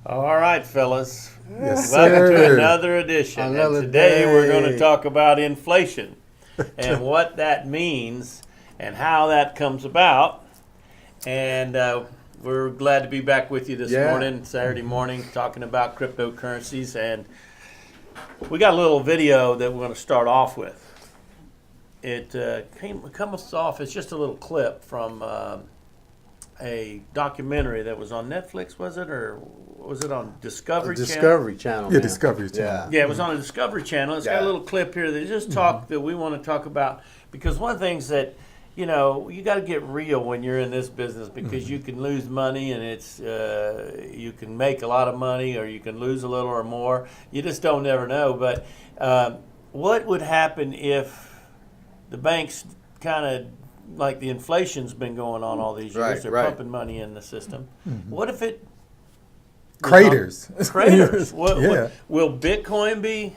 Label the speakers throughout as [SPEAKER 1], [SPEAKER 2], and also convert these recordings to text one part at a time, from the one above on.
[SPEAKER 1] All right, fellas.
[SPEAKER 2] Yes,
[SPEAKER 1] Welcome
[SPEAKER 2] sir.
[SPEAKER 1] to another edition.
[SPEAKER 2] Another
[SPEAKER 1] and today we're going to
[SPEAKER 2] day.
[SPEAKER 1] talk about inflation and what that means and how that comes about. And we're glad to be back with you this morning, Saturday morning, talking about cryptocurrencies. And we got a little video that we're going to start off with. It comes off as just a little clip from a documentary that was on Netflix, was it? Or was it on Discovery Channel?
[SPEAKER 2] Discovery Channel.
[SPEAKER 3] Yeah,
[SPEAKER 2] man.
[SPEAKER 3] Discovery Channel.
[SPEAKER 1] Yeah, it was on a Discovery Channel. It's got a little clip here that just that we want to talk about, because one of the things that, you know, you got to get real when you're in this business, because you can lose money and it's you can make a lot of money or you can lose a little or more. You just don't never know. But what would happen if the banks kind of, like the inflation's been going on all these years, they're pumping money in the system. What if it
[SPEAKER 3] Craters.
[SPEAKER 1] Craters.
[SPEAKER 3] Yeah.
[SPEAKER 1] Will Bitcoin be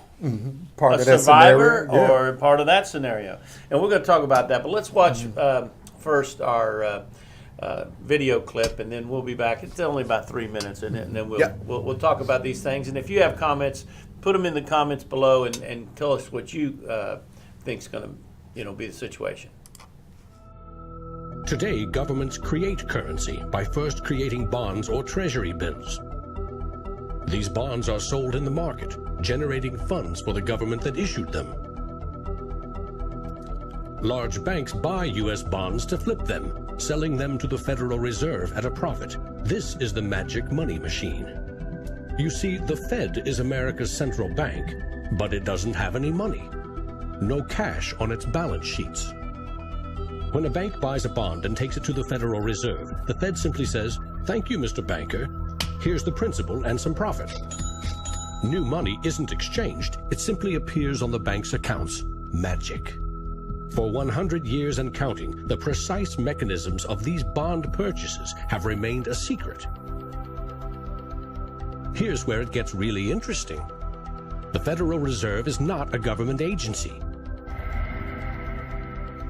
[SPEAKER 3] Part
[SPEAKER 1] a
[SPEAKER 3] of that
[SPEAKER 1] survivor
[SPEAKER 3] scenario.
[SPEAKER 1] or part of that scenario? And we're going to talk about that. But let's watch first our video clip, and then we'll be back. It's only about 3 minutes in it, and then we'll talk about these things. And if you have comments, put them in the comments below and tell us what you think's going to be the situation.
[SPEAKER 4] Today, governments create currency by first creating bonds or treasury bills. These bonds are sold in the market, generating funds for the government that issued them. Large banks buy U.S. bonds to flip them, selling them to the Federal Reserve at a profit. This is the magic money machine. You see, the Fed is America's central bank, but it doesn't have any money. No cash on its balance sheets. When a bank buys a bond and takes it to the Federal Reserve, the Fed simply says, "Thank you, Mr. Banker. Here's the principal and some profit." New money isn't exchanged. It simply appears on the bank's accounts. Magic. For 100 years and counting, the precise mechanisms of these bond purchases have remained a secret. Here's where it gets really interesting. The Federal Reserve is not a government agency.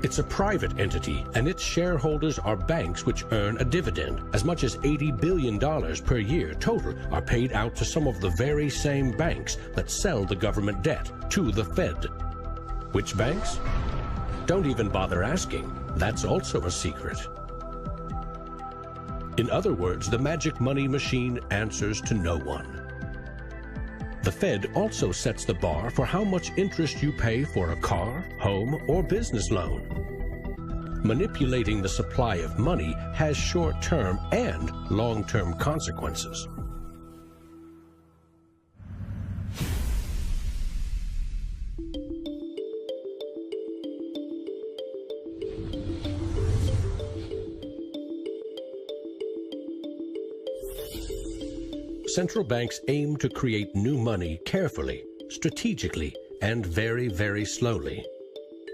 [SPEAKER 4] It's a private entity, and its shareholders are banks which earn a dividend. As much as $80 billion per year total are paid out to some of the very same banks that sell the government debt to the Fed. Which banks? Don't even bother asking. That's also a secret. In other words, the magic money machine answers to no one. The Fed also sets the bar for how much interest you pay for a car, home, or business loan. Manipulating the supply of money has short-term and long-term consequences. Central banks aim to create new money carefully, strategically, and very, very slowly.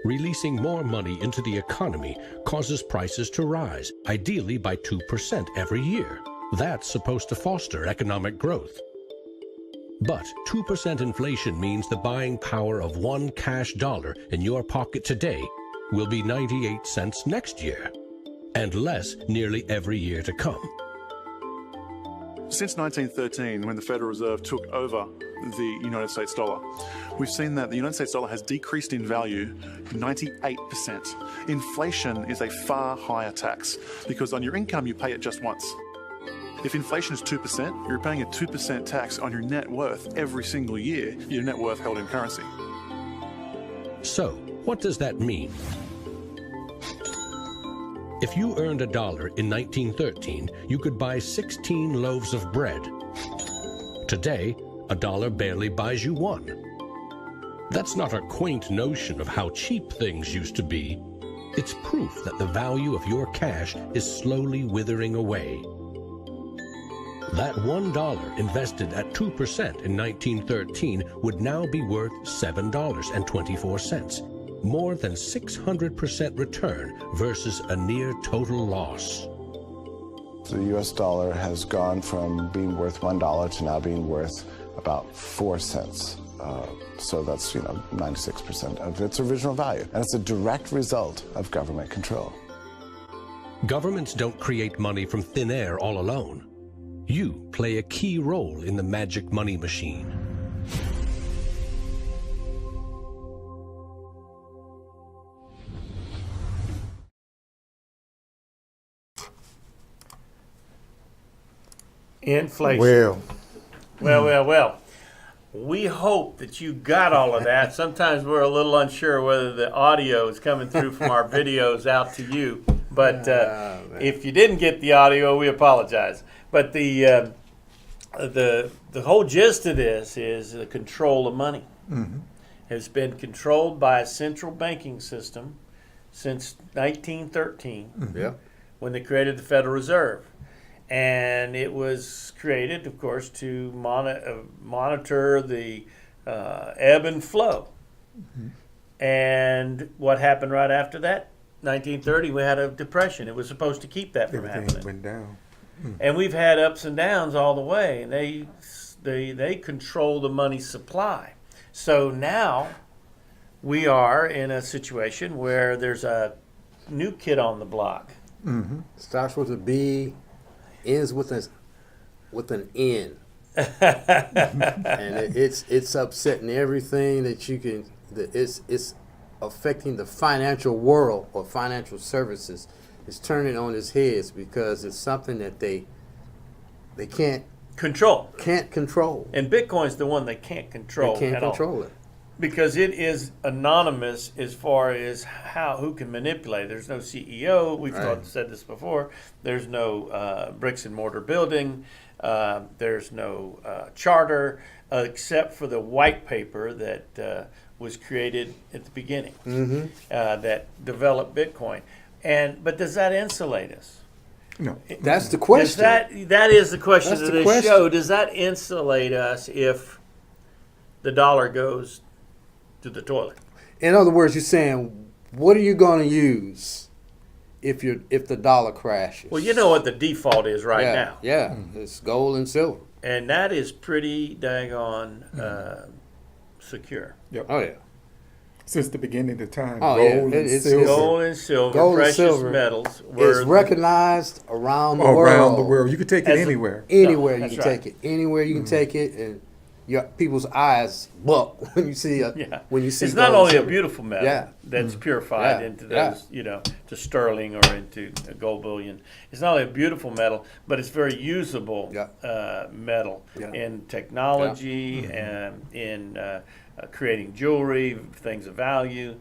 [SPEAKER 4] Releasing more money into the economy causes prices to rise, ideally by 2% every year. That's supposed to foster economic growth. But 2% inflation means the buying power of one cash dollar in your pocket today will be 98 cents next year, and less nearly every year to come.
[SPEAKER 5] Since 1913, when the Federal Reserve took over the United States dollar, we've seen that the United States dollar has decreased in value 98%. Inflation is a far higher tax because on your income you pay it just once. If inflation is 2%, you're paying a 2% tax on your net worth every single year, your net worth held in currency.
[SPEAKER 4] So, what does that mean? If you earned $1 in 1913, you could buy 16 loaves of bread. Today, $1 barely buys you one. That's not a quaint notion of how cheap things used to be. It's proof that the value of your cash is slowly withering away. That $1 invested at 2% in 1913 would now be worth $7.24. More than 600% return versus a near total loss.
[SPEAKER 6] The US dollar has gone from being worth $1 to now being worth about 4 cents. So that's, 96% of its original value. And it's a direct result of government control.
[SPEAKER 4] Governments don't create money from thin air all alone. You play a key role in the magic money machine.
[SPEAKER 1] Inflation.
[SPEAKER 3] Well,
[SPEAKER 1] We hope that you got all of that. Sometimes we're a little unsure whether the audio is coming through from our videos out to you. But if you didn't get the audio, we apologize. But the whole gist of this is the control of money.
[SPEAKER 3] Mm-hmm.
[SPEAKER 1] Has been controlled by a central banking system since 1913,
[SPEAKER 2] Yeah.
[SPEAKER 1] when they created the Federal Reserve. And it was created, of course, to monitor the ebb and flow.
[SPEAKER 3] Mm-hmm.
[SPEAKER 1] And what happened right after that? 1930, we had a depression. It was supposed to keep that from
[SPEAKER 3] everything
[SPEAKER 1] happening.
[SPEAKER 3] went down.
[SPEAKER 1] And we've had ups and downs all the way. And they control the money supply. So now we are in a situation where there's a new kid on the block.
[SPEAKER 3] Mm-hmm.
[SPEAKER 2] Starts with a B, ends with an N. And it's upsetting everything that you can. It's affecting the financial world or financial services. It's turning on its heads because it's something that they can't
[SPEAKER 1] Control.
[SPEAKER 2] control.
[SPEAKER 1] And Bitcoin's the one they can't control.
[SPEAKER 2] They can't
[SPEAKER 1] at all.
[SPEAKER 2] control it.
[SPEAKER 1] Because it is anonymous as far as who can manipulate. There's no CEO. We've said this before. There's no bricks and mortar building. There's no charter except for the white paper that was created at the beginning that developed Bitcoin. But does that insulate us?
[SPEAKER 3] No.
[SPEAKER 2] That's the question.
[SPEAKER 1] That is the question
[SPEAKER 2] That's
[SPEAKER 1] of
[SPEAKER 2] the
[SPEAKER 1] this
[SPEAKER 2] question.
[SPEAKER 1] show. Does that insulate us if the dollar goes to the toilet?
[SPEAKER 2] In other words, you're saying, what are you going to use if the dollar crashes?
[SPEAKER 1] Well, you know what the default is right
[SPEAKER 2] yeah,
[SPEAKER 1] now.
[SPEAKER 2] Yeah, it's gold and silver.
[SPEAKER 1] And that is pretty daggone secure.
[SPEAKER 3] Yep.
[SPEAKER 2] Oh yeah.
[SPEAKER 3] Since the beginning of time,
[SPEAKER 2] Oh,
[SPEAKER 3] gold
[SPEAKER 2] yeah.
[SPEAKER 3] and
[SPEAKER 2] It's
[SPEAKER 3] silver
[SPEAKER 1] Gold and silver,
[SPEAKER 2] Gold and
[SPEAKER 1] precious
[SPEAKER 2] silver
[SPEAKER 1] metals.
[SPEAKER 2] It's recognized around the
[SPEAKER 3] around
[SPEAKER 2] world.
[SPEAKER 3] the world. You can take it
[SPEAKER 1] As a-
[SPEAKER 3] anywhere.
[SPEAKER 2] Anywhere you
[SPEAKER 1] that's
[SPEAKER 2] can
[SPEAKER 1] right.
[SPEAKER 2] take it. Anywhere you can take it, and your people's eyes buck when you see when you see.
[SPEAKER 1] It's not
[SPEAKER 2] gold and
[SPEAKER 1] only a
[SPEAKER 2] silver.
[SPEAKER 1] beautiful metal
[SPEAKER 2] Yeah.
[SPEAKER 1] that's purified
[SPEAKER 2] Yeah.
[SPEAKER 1] into
[SPEAKER 2] Yeah.
[SPEAKER 1] those, to sterling or into gold bullion. It's not only a beautiful metal, but it's very usable metal
[SPEAKER 2] Yeah.
[SPEAKER 1] in technology and in creating jewelry, things of value.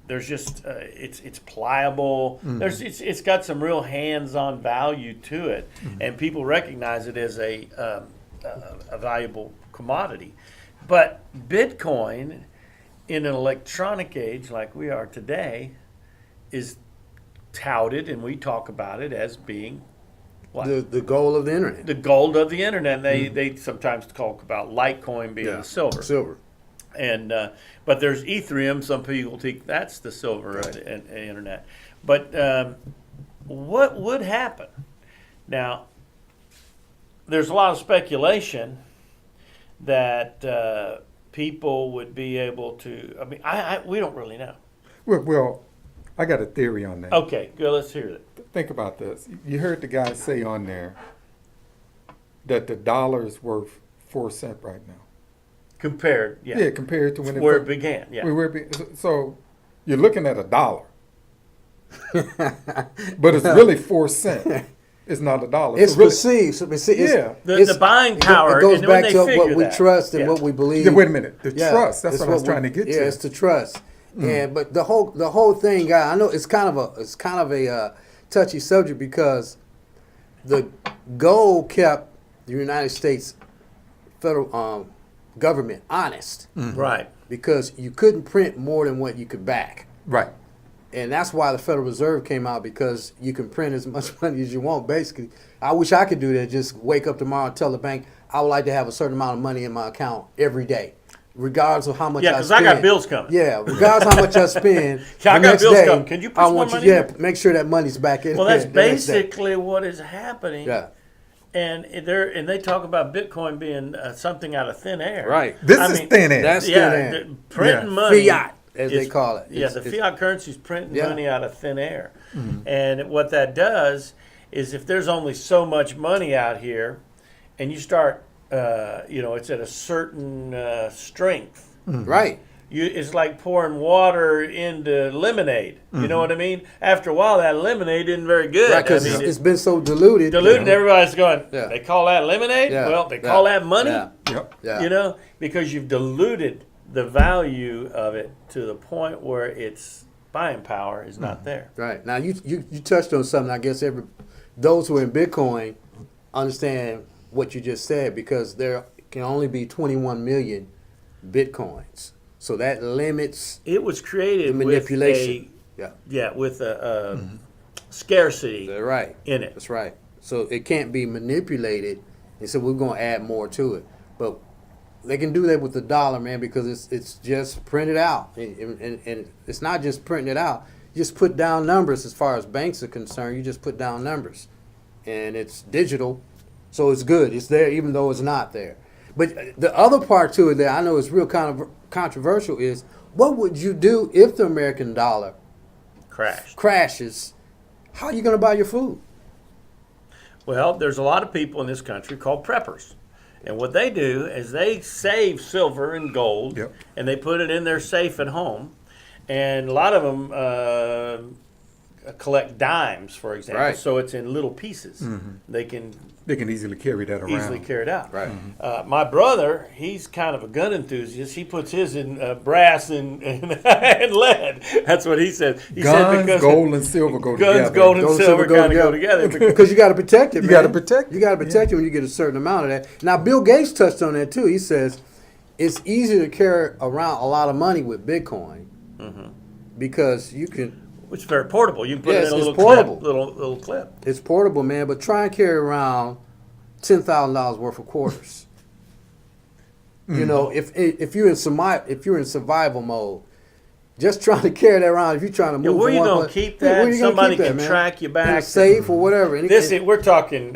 [SPEAKER 1] There's just it's pliable. It's got some real hands-on value to it, and people recognize it as a valuable commodity. But Bitcoin, in an electronic age like we are today, is touted, and we talk about it as being what?
[SPEAKER 2] The goal of the internet.
[SPEAKER 1] The gold of the internet. They sometimes talk about Litecoin being the silver.
[SPEAKER 2] Silver.
[SPEAKER 1] And but there's Ethereum. Some people think that's the silver internet. But what would happen? Now, there's a lot of speculation that people would be able to. I mean, we don't really know.
[SPEAKER 3] Well, I got a theory on that.
[SPEAKER 1] Okay, good. Let's hear it.
[SPEAKER 3] Think about this. You heard the guy say on there that the dollar is worth 4 cents right now.
[SPEAKER 1] Compared,
[SPEAKER 3] Yeah, compared to when
[SPEAKER 1] where it began. Yeah.
[SPEAKER 3] So you're looking at a dollar, but it's really 4 cents. It's not a dollar.
[SPEAKER 2] It's
[SPEAKER 3] So really-
[SPEAKER 2] perceived. So
[SPEAKER 3] Yeah.
[SPEAKER 1] The buying power.
[SPEAKER 2] It goes
[SPEAKER 1] and when
[SPEAKER 2] back
[SPEAKER 1] they
[SPEAKER 2] to
[SPEAKER 1] figure
[SPEAKER 2] what we
[SPEAKER 1] that.
[SPEAKER 2] trust and
[SPEAKER 1] Yeah.
[SPEAKER 2] what we believe.
[SPEAKER 3] Yeah, wait a minute. The
[SPEAKER 2] Yeah,
[SPEAKER 3] trust. That's
[SPEAKER 2] it's
[SPEAKER 3] what I was
[SPEAKER 2] we-
[SPEAKER 3] trying to get to.
[SPEAKER 2] Yeah, it's the trust. And but the whole thing, guy. I know it's kind of a touchy subject because the gold kept the United States federal government honest,
[SPEAKER 1] Right.
[SPEAKER 2] because you couldn't print more than what you could back.
[SPEAKER 3] Right.
[SPEAKER 2] And that's why the Federal Reserve came out, because you can print as much money as you want, basically. I wish I could do that. Just wake up tomorrow and tell the bank, I would like to have a certain amount of money in my account every day, regardless of how much I spend.
[SPEAKER 1] Yeah, because I got bills coming.
[SPEAKER 2] Yeah, regardless of how much I spend.
[SPEAKER 1] Yeah, I
[SPEAKER 2] the
[SPEAKER 1] got
[SPEAKER 2] next
[SPEAKER 1] bills
[SPEAKER 2] day,
[SPEAKER 1] coming. Can you put
[SPEAKER 2] I
[SPEAKER 1] some
[SPEAKER 2] want
[SPEAKER 1] more
[SPEAKER 2] you,
[SPEAKER 1] money in?
[SPEAKER 2] make sure that money's back in
[SPEAKER 1] Well,
[SPEAKER 2] there
[SPEAKER 1] that's
[SPEAKER 2] the next day.
[SPEAKER 1] basically what is happening.
[SPEAKER 2] Yeah.
[SPEAKER 1] And they talk about Bitcoin being something out of thin air.
[SPEAKER 2] Right.
[SPEAKER 3] This is thin air.
[SPEAKER 2] That's
[SPEAKER 1] Yeah,
[SPEAKER 2] thin air.
[SPEAKER 1] printing
[SPEAKER 3] Yeah.
[SPEAKER 1] money.
[SPEAKER 2] Fiat, as they call it.
[SPEAKER 1] Yeah,
[SPEAKER 2] It's-
[SPEAKER 1] the fiat currency is printing
[SPEAKER 2] Yeah.
[SPEAKER 1] money out of thin air. And what that does is if there's only so much money out here, and you start, it's at a certain strength.
[SPEAKER 2] Right.
[SPEAKER 1] It's like pouring water into lemonade. You know what I mean? After a while, that lemonade isn't very good.
[SPEAKER 2] Right, because it's been so diluted.
[SPEAKER 1] Diluted. Everybody's going,
[SPEAKER 2] Yeah.
[SPEAKER 1] they call that lemonade?
[SPEAKER 2] Yeah.
[SPEAKER 1] Well, they call that money?
[SPEAKER 2] Yeah.
[SPEAKER 3] Yep.
[SPEAKER 2] Yeah.
[SPEAKER 1] Because you've diluted the value of it to the point where its buying power is not there.
[SPEAKER 2] Right. Now, you touched on something. I guess those who are in Bitcoin understand what you just said, because there can only be 21 million Bitcoins. So that limits
[SPEAKER 1] It was created
[SPEAKER 2] the manipulation.
[SPEAKER 1] with a scarcity
[SPEAKER 2] That's right.
[SPEAKER 1] in it.
[SPEAKER 2] That's right. So it can't be manipulated. And so we're going to add more to it. But they can do that with the dollar, man, because it's just printed out. And it's not just printing it out. You just put down numbers as far as banks are concerned. You just put down numbers. And it's digital. So it's good. It's there even though it's not there. But the other part to it that I know is real kind of controversial is, what would you do if the American dollar crashes? How are you going to buy your food?
[SPEAKER 1] Well, there's a lot of people in this country called preppers. And what they do is they save silver and gold, and they put it in their safe at home. And a lot of them collect dimes, for example.
[SPEAKER 2] Right.
[SPEAKER 1] So it's in little pieces. They can
[SPEAKER 3] easily carry that around.
[SPEAKER 1] easily carry it out.
[SPEAKER 2] Right.
[SPEAKER 1] My brother, he's kind of a gun enthusiast. He puts his in brass and and lead. That's what he says. He
[SPEAKER 3] Guns,
[SPEAKER 1] said because
[SPEAKER 3] gold, and silver go together.
[SPEAKER 1] guns, gold, and silver kind of go together.
[SPEAKER 2] Because you got to protect it, man.
[SPEAKER 3] You got to protect it.
[SPEAKER 2] You got to protect it when you get a certain amount of that. Now, Bill Gates touched on that too. He says it's easier to carry around a lot of money with Bitcoin because you can.
[SPEAKER 1] It's very portable. You can put it in a little
[SPEAKER 2] portable.
[SPEAKER 1] clip. Little clip.
[SPEAKER 2] It's portable, man. But try and carry around $10,000 worth of quarters. You know, if you're in survival mode, just trying to carry that around. If you're trying to move,
[SPEAKER 1] Where
[SPEAKER 2] from
[SPEAKER 1] you
[SPEAKER 2] one
[SPEAKER 1] gonna
[SPEAKER 2] place-
[SPEAKER 1] keep
[SPEAKER 2] Yeah, where
[SPEAKER 1] that?
[SPEAKER 2] you gonna
[SPEAKER 1] Somebody
[SPEAKER 2] keep that,
[SPEAKER 1] can
[SPEAKER 2] man?
[SPEAKER 1] track you
[SPEAKER 2] In
[SPEAKER 1] back.
[SPEAKER 2] a safe or whatever. And
[SPEAKER 1] We're talking
[SPEAKER 2] we're talking-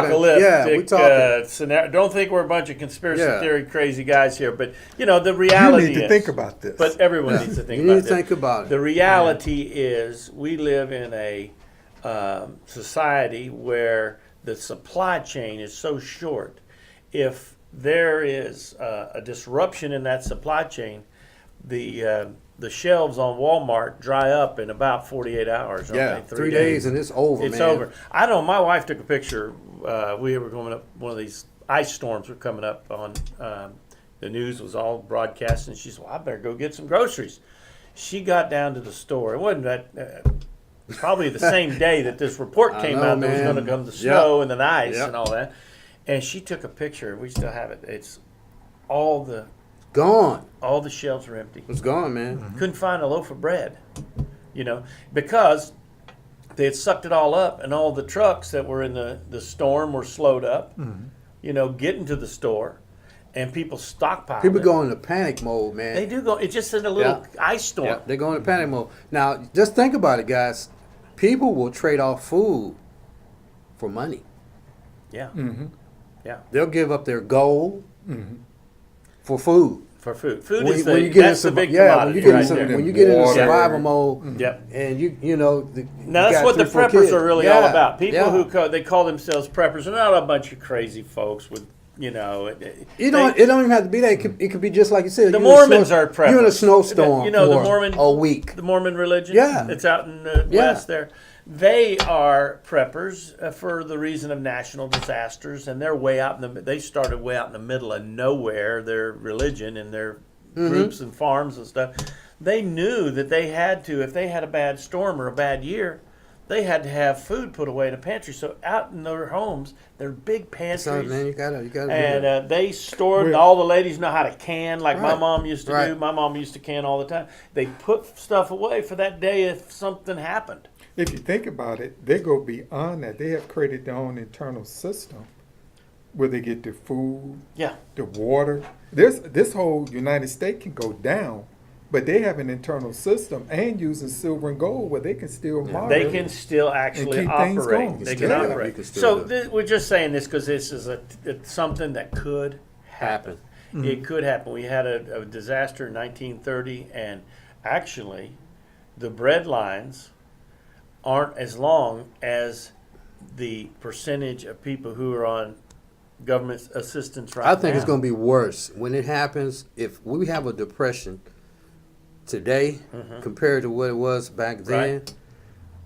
[SPEAKER 1] apocalyptic
[SPEAKER 2] we're talking-
[SPEAKER 1] scenario. Don't think we're a bunch of conspiracy
[SPEAKER 2] Yeah.
[SPEAKER 1] theory crazy guys here, but the
[SPEAKER 3] You
[SPEAKER 1] reality
[SPEAKER 3] need to
[SPEAKER 1] is,
[SPEAKER 3] think about this.
[SPEAKER 1] But everyone needs to think
[SPEAKER 2] You
[SPEAKER 1] about
[SPEAKER 2] need
[SPEAKER 1] this.
[SPEAKER 2] to think about it.
[SPEAKER 1] The reality is we live in a society where the supply chain is so short. If there is a disruption in that supply chain, the shelves on Walmart dry up in about 48 hours. Don't
[SPEAKER 2] Yeah,
[SPEAKER 1] they?
[SPEAKER 2] 3 days and it's over,
[SPEAKER 1] It's
[SPEAKER 2] man.
[SPEAKER 1] over. I know my wife took a picture. We were going up, one of these ice storms were coming up on, the news was all broadcasting. She said, well, I better go get some groceries. She got down to the store. It wasn't that, probably the same day that this report came out that was
[SPEAKER 2] man.
[SPEAKER 1] going to come the snow and the ice
[SPEAKER 2] Yep.
[SPEAKER 1] and all that. And she took a picture. We still have it. It's all the
[SPEAKER 2] Gone.
[SPEAKER 1] shelves are empty.
[SPEAKER 2] It's gone, man.
[SPEAKER 1] Couldn't find a loaf of bread, because they had sucked it all up, and all the trucks that were in the storm were slowed up, getting to the store, and people stockpiled.
[SPEAKER 2] People
[SPEAKER 1] it.
[SPEAKER 2] go into panic mode, man.
[SPEAKER 1] They do go. It's just in a little ice storm.
[SPEAKER 2] Yeah, they go into panic mode. Now, just think about it, guys. People will trade off food for money.
[SPEAKER 1] Yeah. Yeah.
[SPEAKER 2] They'll give up their gold for food.
[SPEAKER 1] For food. Food
[SPEAKER 2] When
[SPEAKER 1] is
[SPEAKER 2] you get
[SPEAKER 1] that's the
[SPEAKER 2] into
[SPEAKER 1] big
[SPEAKER 2] when
[SPEAKER 1] commodity.
[SPEAKER 2] you get
[SPEAKER 1] right
[SPEAKER 2] into
[SPEAKER 1] there.
[SPEAKER 2] when you get into
[SPEAKER 3] Water.
[SPEAKER 2] survival mode,
[SPEAKER 1] Yep.
[SPEAKER 2] and you
[SPEAKER 1] Now
[SPEAKER 2] got
[SPEAKER 1] that's what the
[SPEAKER 2] 3-4
[SPEAKER 1] preppers
[SPEAKER 2] kids.
[SPEAKER 1] are really
[SPEAKER 2] Yeah,
[SPEAKER 1] all about. People
[SPEAKER 2] yeah.
[SPEAKER 1] who they call themselves preppers. They're not a bunch of crazy folks with
[SPEAKER 2] It don't even have to be that. It could be just like you said.
[SPEAKER 1] The
[SPEAKER 2] you're in a
[SPEAKER 1] Mormons
[SPEAKER 2] snow-
[SPEAKER 1] are preppers.
[SPEAKER 2] You're in a snowstorm for a week.
[SPEAKER 1] The Mormon religion.
[SPEAKER 2] Yeah.
[SPEAKER 1] It's out in the west there. They are preppers for the reason of national disasters, and they're way out in they started way out in the middle of nowhere. Their religion and their groups and farms and stuff. They knew that they had to, if they had a bad storm or a bad year, they had to have food put away in a pantry. So out in their homes, they're big pantries.
[SPEAKER 2] So, man, you gotta.
[SPEAKER 1] And they stored, all the ladies know how to can, like my
[SPEAKER 2] Right.
[SPEAKER 1] mom used to
[SPEAKER 2] Right.
[SPEAKER 1] do. My mom used to can all the time. They put stuff away for that day if something happened.
[SPEAKER 3] If you think about it, they go beyond that. They have created their own internal system where they get the food,
[SPEAKER 1] Yeah.
[SPEAKER 3] the water. This whole United States can go down, but they have an internal system and using silver and gold where they can still monitor.
[SPEAKER 1] They can still actually
[SPEAKER 3] keep things
[SPEAKER 1] operate.
[SPEAKER 3] going.
[SPEAKER 1] They can
[SPEAKER 3] Yeah.
[SPEAKER 1] operate.
[SPEAKER 2] You can still
[SPEAKER 1] So
[SPEAKER 2] do it.
[SPEAKER 1] we're just saying this because this is it's something that could happen. It could happen. We had a disaster in 1930, and actually, the bread lines aren't as long as the percentage of people who are on government assistance right
[SPEAKER 2] I think
[SPEAKER 1] now.
[SPEAKER 2] it's going to be worse when it happens. If we have a depression today compared to what it was back then, it's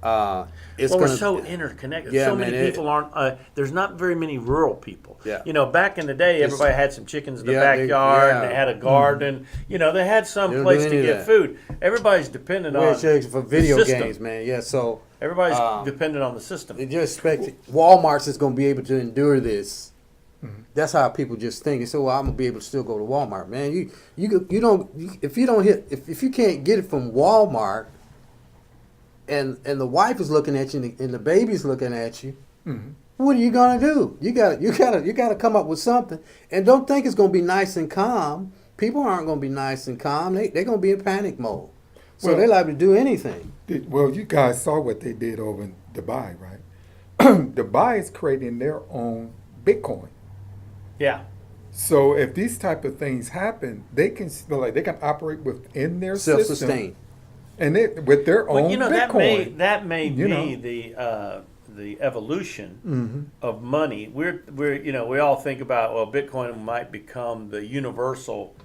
[SPEAKER 1] well,
[SPEAKER 2] going
[SPEAKER 1] we're so interconnected.
[SPEAKER 2] Yeah,
[SPEAKER 1] so
[SPEAKER 2] man,
[SPEAKER 1] many people aren't. There's not very many rural people.
[SPEAKER 2] Yeah.
[SPEAKER 1] You know, back in the day, everybody had some chickens in the
[SPEAKER 2] Yeah,
[SPEAKER 1] backyard, and
[SPEAKER 2] yeah.
[SPEAKER 1] they had a garden. You know, they had some
[SPEAKER 2] They don't
[SPEAKER 1] place
[SPEAKER 2] do
[SPEAKER 1] to
[SPEAKER 2] any of
[SPEAKER 1] get
[SPEAKER 2] that.
[SPEAKER 1] food. Everybody's dependent on
[SPEAKER 2] for video
[SPEAKER 1] system.
[SPEAKER 2] games, man. Yeah, so
[SPEAKER 1] Everybody's dependent on the system.
[SPEAKER 2] they just expect Walmart's is going to be able to endure this. That's how people just think. And so, well, I'm gonna be able to still go to Walmart, man. If you can't get it from Walmart, and the wife is looking at you and the baby's looking at you, what are you gonna do? You gotta come up with something. And don't think it's gonna be nice and calm. People aren't gonna be nice and calm. They're gonna be in panic mode. So
[SPEAKER 3] Well-
[SPEAKER 2] they're liable to do anything.
[SPEAKER 3] Well, you guys saw what they did over in Dubai, right? Dubai is creating their own Bitcoin.
[SPEAKER 1] Yeah.
[SPEAKER 3] So if these type of things happen, they can operate within their
[SPEAKER 2] Self-sustain.
[SPEAKER 3] system, and with their own
[SPEAKER 1] Well, you know,
[SPEAKER 3] Bitcoin.
[SPEAKER 1] that may
[SPEAKER 3] You
[SPEAKER 1] be
[SPEAKER 3] know.
[SPEAKER 1] the evolution of money. We all think about, well, Bitcoin might become the universal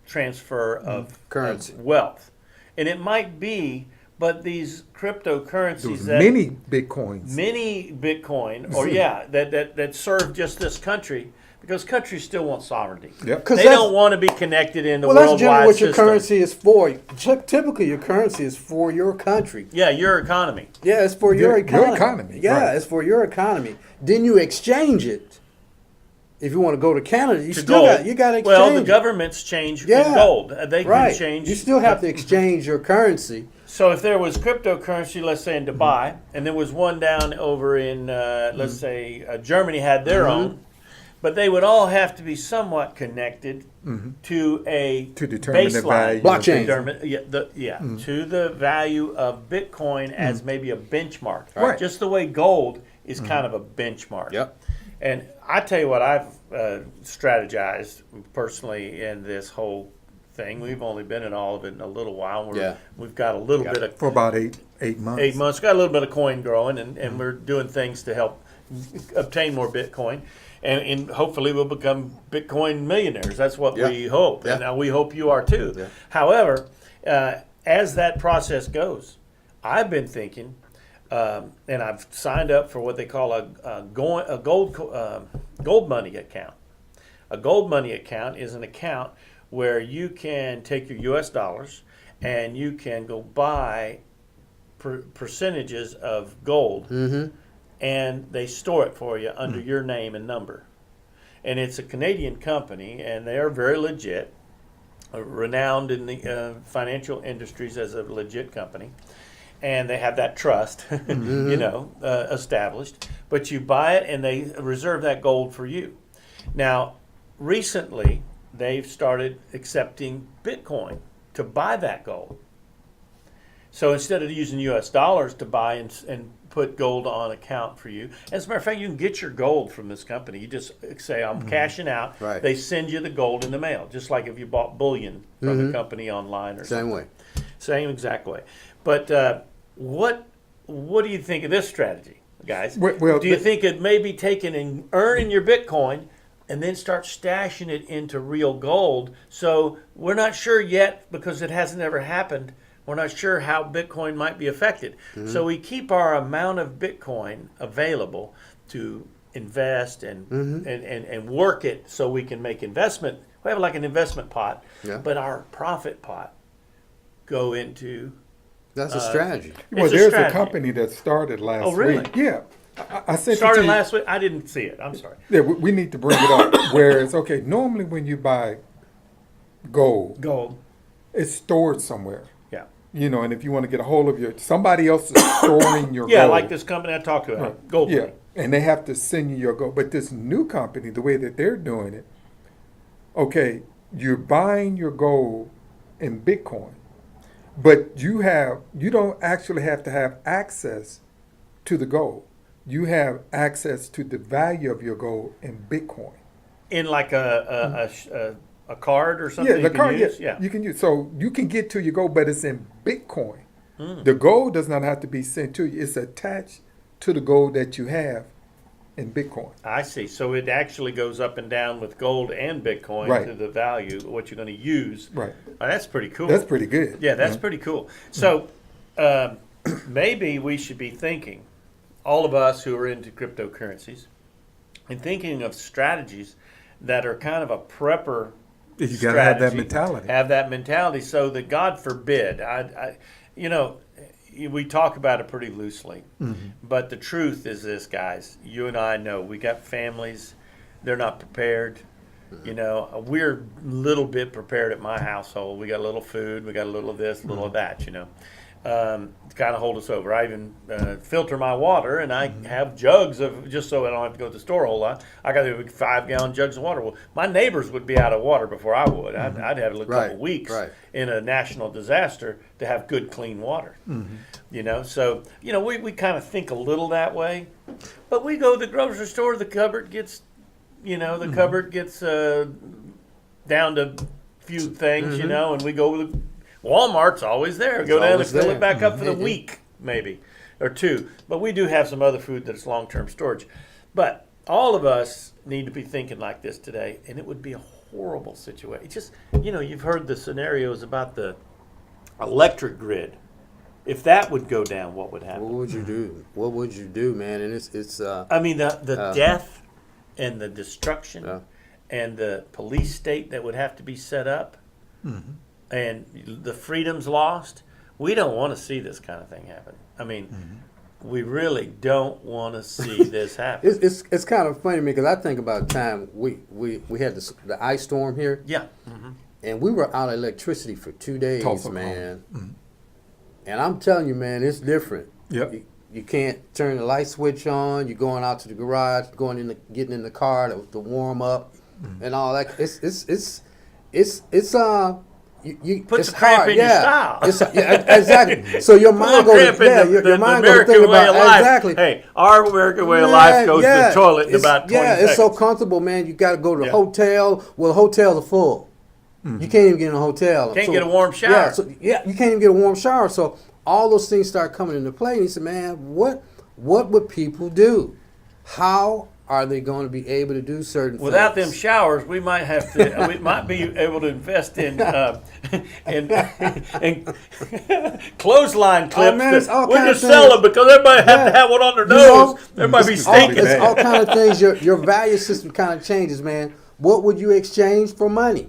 [SPEAKER 1] transfer of
[SPEAKER 2] Currency.
[SPEAKER 1] of wealth, and it might be. But these cryptocurrencies
[SPEAKER 3] Those
[SPEAKER 1] that
[SPEAKER 3] mini Bitcoins.
[SPEAKER 1] many Bitcoin, or that serve just this country, because countries still want sovereignty.
[SPEAKER 3] Yep.
[SPEAKER 1] They don't want to be connected in the
[SPEAKER 2] Well, that's
[SPEAKER 1] worldwide
[SPEAKER 2] generally what your
[SPEAKER 1] system.
[SPEAKER 2] currency is for. Typically, your currency is for your country.
[SPEAKER 1] Yeah, your economy.
[SPEAKER 2] Yeah, it's for your
[SPEAKER 3] Your
[SPEAKER 2] economy.
[SPEAKER 3] economy,
[SPEAKER 2] Yeah,
[SPEAKER 3] right.
[SPEAKER 2] it's for your economy. Then you exchange it. If you want to go to Canada, you
[SPEAKER 1] To
[SPEAKER 2] still
[SPEAKER 1] gold.
[SPEAKER 2] got to exchange.
[SPEAKER 1] Well, the
[SPEAKER 2] it.
[SPEAKER 1] governments change
[SPEAKER 2] Yeah.
[SPEAKER 1] in gold. They
[SPEAKER 2] right.
[SPEAKER 1] can change.
[SPEAKER 2] You still have to exchange your currency.
[SPEAKER 1] So if there was cryptocurrency, let's say in Dubai, and there was one down over in, let's say Germany had their own, but they would all have to be somewhat connected to a
[SPEAKER 3] To determine the
[SPEAKER 1] baseline.
[SPEAKER 3] value.
[SPEAKER 2] Blockchain.
[SPEAKER 1] To the value of Bitcoin as maybe a benchmark.
[SPEAKER 3] Right.
[SPEAKER 1] Just the way gold is kind of a benchmark.
[SPEAKER 2] Yep.
[SPEAKER 1] And I tell you what, I've strategized personally in this whole thing. We've only been in all of it in a little while. We've got a little bit of
[SPEAKER 3] For about eight months.
[SPEAKER 1] 8 months. Got a little bit of coin growing, and we're doing things to help obtain more Bitcoin. And hopefully we'll become Bitcoin millionaires. That's what we hope.
[SPEAKER 2] Yeah.
[SPEAKER 1] And we hope you are too.
[SPEAKER 2] Yeah.
[SPEAKER 1] However, as that process goes, I've been thinking, and I've signed up for what they call a gold money account. A gold money account is an account where you can take your U.S. dollars and you can go buy percentages of gold, and they store it for you under your name and number. And it's a Canadian company, and they are very legit, renowned in the financial industries as a legit company. And they have that trust, established. But you buy it, and they reserve that gold for you. Now, recently, they've started accepting Bitcoin to buy that gold. So instead of using U.S. dollars to buy and put gold on account for you, as a matter of fact, you can get your gold from this company. You just say, I'm cashing out.
[SPEAKER 2] Right.
[SPEAKER 1] They send you the gold in the mail, just like if you bought bullion from the company online or
[SPEAKER 2] Same
[SPEAKER 1] something.
[SPEAKER 2] way.
[SPEAKER 1] Same exact way. But what do you think of this strategy, guys?
[SPEAKER 3] Well,
[SPEAKER 1] do you think it may be taking and earning your Bitcoin and then start stashing it into real gold? So we're not sure yet, because it hasn't ever happened. We're not sure how Bitcoin might be affected. So we keep our amount of Bitcoin available to invest and work it so we can make investment. We have like an investment pot, but our profit pot go into.
[SPEAKER 2] That's a strategy.
[SPEAKER 3] Well,
[SPEAKER 1] It's a
[SPEAKER 3] there's a
[SPEAKER 1] strategy.
[SPEAKER 3] company that started last
[SPEAKER 1] Oh, really?
[SPEAKER 3] week. Yeah. I sent it
[SPEAKER 1] Started
[SPEAKER 3] to you.
[SPEAKER 1] last week. I didn't see it. I'm sorry.
[SPEAKER 3] Yeah, we need to bring it up. Whereas, okay, normally when you buy gold,
[SPEAKER 1] Gold.
[SPEAKER 3] it's stored somewhere.
[SPEAKER 1] Yeah.
[SPEAKER 3] And if you want to get a hold of somebody else is storing your
[SPEAKER 1] Yeah,
[SPEAKER 3] gold.
[SPEAKER 1] like this company I talked to, Gold.
[SPEAKER 3] Yeah, and they have to send you your gold. But this new company, the way that they're doing it, okay, you're buying your gold in Bitcoin, but you don't actually have to have access to the gold. You have access to the value of your gold in Bitcoin.
[SPEAKER 1] In like a card or something.
[SPEAKER 3] Yeah, the
[SPEAKER 1] you
[SPEAKER 3] card.
[SPEAKER 1] can use?
[SPEAKER 3] Yeah, you can use. So you can get to your gold, but it's in Bitcoin. The gold does not have to be sent to you. It's attached to the gold that you have in Bitcoin.
[SPEAKER 1] I see. So it actually goes up and down with gold and Bitcoin
[SPEAKER 3] Right.
[SPEAKER 1] to the value, what you're going to use.
[SPEAKER 3] Right.
[SPEAKER 1] Oh, that's pretty cool.
[SPEAKER 3] That's pretty good.
[SPEAKER 1] Yeah, that's pretty cool. So maybe we should be thinking, all of us who are into cryptocurrencies, and thinking of strategies that are kind of a prepper
[SPEAKER 3] You got to have that
[SPEAKER 1] strategy.
[SPEAKER 3] mentality.
[SPEAKER 1] Have that mentality so that, God forbid, we talk about it pretty loosely. But the truth is this, guys. You and I know we got families. They're not prepared. We're a little bit prepared at my household. We got a little food. We got a little of this, a little of that, to kind of hold us over. I even filter my water, and I have jugs of, just so I don't have to go to the store a whole lot. I got 5-gallon jugs of water. Well, my neighbors would be out of water before I would. I'd have a couple weeks in a national disaster to have good, clean water. So we kind of think a little that way, but we go to the grocery store. The cupboard gets, cupboard gets down to a few things, and we go with Walmart's always there. Go down and fill it back up for the week, maybe, or two. But we do have some other food that's long-term storage. But all of us need to be thinking like this today, and it would be a horrible situation. It's just, you've heard the scenarios about the electric grid. If that would go down, what would happen?
[SPEAKER 2] What would you do? What would you do, man? And it's.
[SPEAKER 1] I mean, the death and the destruction and the police state that would have to be set up. And the freedoms lost. We don't want to see this kind of thing happen. I mean, we really don't want to see this happen.
[SPEAKER 2] It's kind of funny because I think about the time we had the ice storm here.
[SPEAKER 1] Yeah.
[SPEAKER 2] And we were out of electricity for 2 days,
[SPEAKER 3] Tulsa,
[SPEAKER 2] man. And I'm telling you, man, it's different.
[SPEAKER 3] Yep.
[SPEAKER 2] You can't turn the light switch on. You're going out to the garage, getting in the car to warm up, and all that. You
[SPEAKER 1] Put
[SPEAKER 2] it's
[SPEAKER 1] the cramp
[SPEAKER 2] hard,
[SPEAKER 1] in your style.
[SPEAKER 2] Exactly. So your mind
[SPEAKER 1] Put a
[SPEAKER 2] goes,
[SPEAKER 1] cramp in
[SPEAKER 2] your mind goes to
[SPEAKER 1] American
[SPEAKER 2] think
[SPEAKER 1] way
[SPEAKER 2] about
[SPEAKER 1] of life.
[SPEAKER 2] exactly.
[SPEAKER 1] Hey, our American way of life goes to the toilet in about 20 seconds.
[SPEAKER 2] It's so comfortable, man. You got to go to the hotel. Well, the hotels are full. You can't even get in a hotel.
[SPEAKER 1] Can't get a warm shower.
[SPEAKER 2] You can't even get a warm shower. So all those things start coming into play. And he said, man, what would people do? How are they going to be able to do certain
[SPEAKER 1] Without
[SPEAKER 2] things?
[SPEAKER 1] them showers, we might have to. We might be able to invest in clothesline clips.
[SPEAKER 2] man, it's all
[SPEAKER 1] We'll
[SPEAKER 2] kind of
[SPEAKER 1] just sell them because everybody have to have one on their nose. Everybody be stinking.
[SPEAKER 2] It's all kind of things. Your value system kind of changes, man. What would you exchange for money?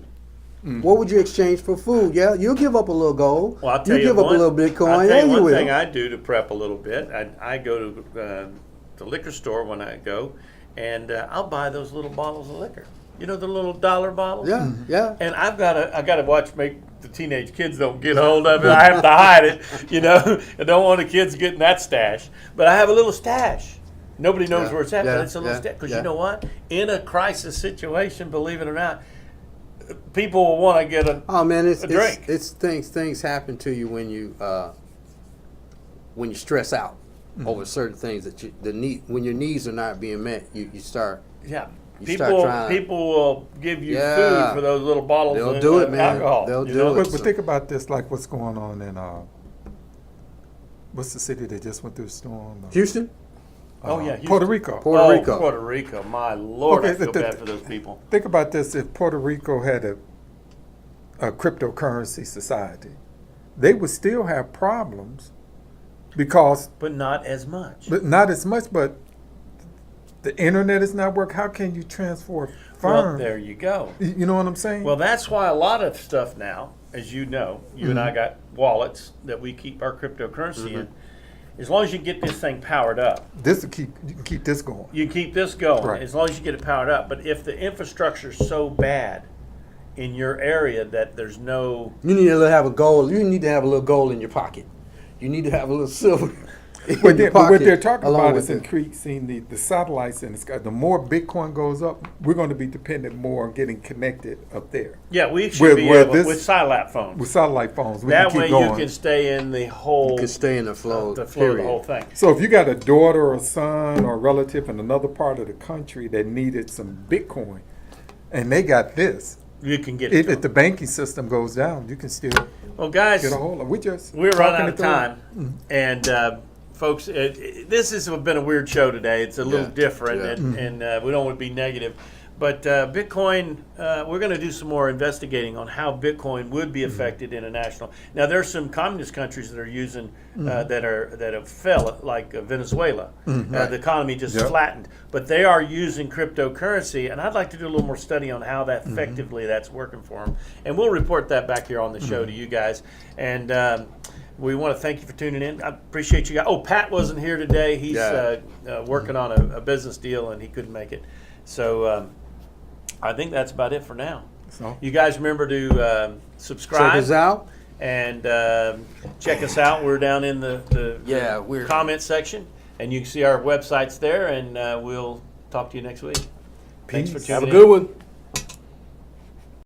[SPEAKER 2] What would you exchange for food? Yeah, you'll give up a little gold.
[SPEAKER 1] Well, I'll tell you
[SPEAKER 2] give up a little Bitcoin.
[SPEAKER 1] I'll tell you
[SPEAKER 2] you
[SPEAKER 1] one
[SPEAKER 2] will.
[SPEAKER 1] thing I do to prep a little bit. I go to the liquor store when I go, and I'll buy those little bottles of liquor. You know, the little dollar bottles.
[SPEAKER 2] Yeah, yeah.
[SPEAKER 1] And I gotta watch make the teenage kids don't get hold of it. I have to hide it. I don't want the kids getting that stash. But I have a little stash. Nobody knows where it's at, but it's a little stash. Because you know what? In a crisis situation, believe it or not, people will want to get a drink.
[SPEAKER 2] It's things happen to you when you stress out over certain things that when your needs are not being met, you start.
[SPEAKER 1] Yeah.
[SPEAKER 2] People
[SPEAKER 1] will give you food for those little bottles of alcohol.
[SPEAKER 2] They'll do it.
[SPEAKER 3] But think about this, like what's going on in what's the city that just went through the storm?
[SPEAKER 2] Houston?
[SPEAKER 1] Houston.
[SPEAKER 3] Puerto Rico.
[SPEAKER 2] Puerto
[SPEAKER 1] Rico. My Lord, I feel bad for those people.
[SPEAKER 3] Think about this: if Puerto Rico had a cryptocurrency society, they would still have problems
[SPEAKER 1] but not as much.
[SPEAKER 3] But the internet is not working. How can you transfer funds?
[SPEAKER 1] Well, there you go.
[SPEAKER 3] You know what I'm saying?
[SPEAKER 1] Well, that's why a lot of stuff now, as you know, you and I got wallets that we keep our cryptocurrency in. As long as you get this thing powered up.
[SPEAKER 3] You can keep this going.
[SPEAKER 1] You keep this going,
[SPEAKER 3] right,
[SPEAKER 1] as long as you get it powered up. But if the infrastructure is so bad in your area that there's no...
[SPEAKER 2] You need to have a gold. You need to have a little gold in your pocket. You need to have a little silver.
[SPEAKER 3] But what they're talking about is increasing the satellites in the sky. The more Bitcoin goes up, we're going to be dependent more on getting connected up there.
[SPEAKER 1] Yeah, we should be able with satellite phones.
[SPEAKER 3] With satellite phones,
[SPEAKER 1] that way you can stay in the whole.
[SPEAKER 2] You can stay in the flow.
[SPEAKER 1] The flow of the whole thing.
[SPEAKER 3] So if you got a daughter or a son or a relative in another part of the country that needed some Bitcoin, and they got this,
[SPEAKER 1] You can get it.
[SPEAKER 3] If
[SPEAKER 1] to
[SPEAKER 3] the
[SPEAKER 1] them.
[SPEAKER 3] banking system goes down, you can still
[SPEAKER 1] Well, guys,
[SPEAKER 3] get a hold of.
[SPEAKER 1] we're running out of time,
[SPEAKER 3] Mm-hmm.
[SPEAKER 1] and folks, this has been a weird show today. It's a little different, and we don't want to be negative. But Bitcoin, we're going to do some more investigating on how Bitcoin would be affected international. Now, there's some communist countries that are using that have fell, like Venezuela. The economy just flattened, but they are using cryptocurrency, and I'd like to do a little more study on how that effectively that's working for them. And we'll report that back here on the show to you guys. And we want to thank you for tuning in. I appreciate you guys. Oh, Pat wasn't here today. He's working on a business deal, and he couldn't make it. So I think that's about it for now.
[SPEAKER 3] So.
[SPEAKER 1] You guys remember to subscribe.
[SPEAKER 2] Check us out.
[SPEAKER 1] And check us out. We're down in the comment section, and you can see our websites there. And we'll talk to you next week. Thanks for tuning in.
[SPEAKER 2] Have a good one.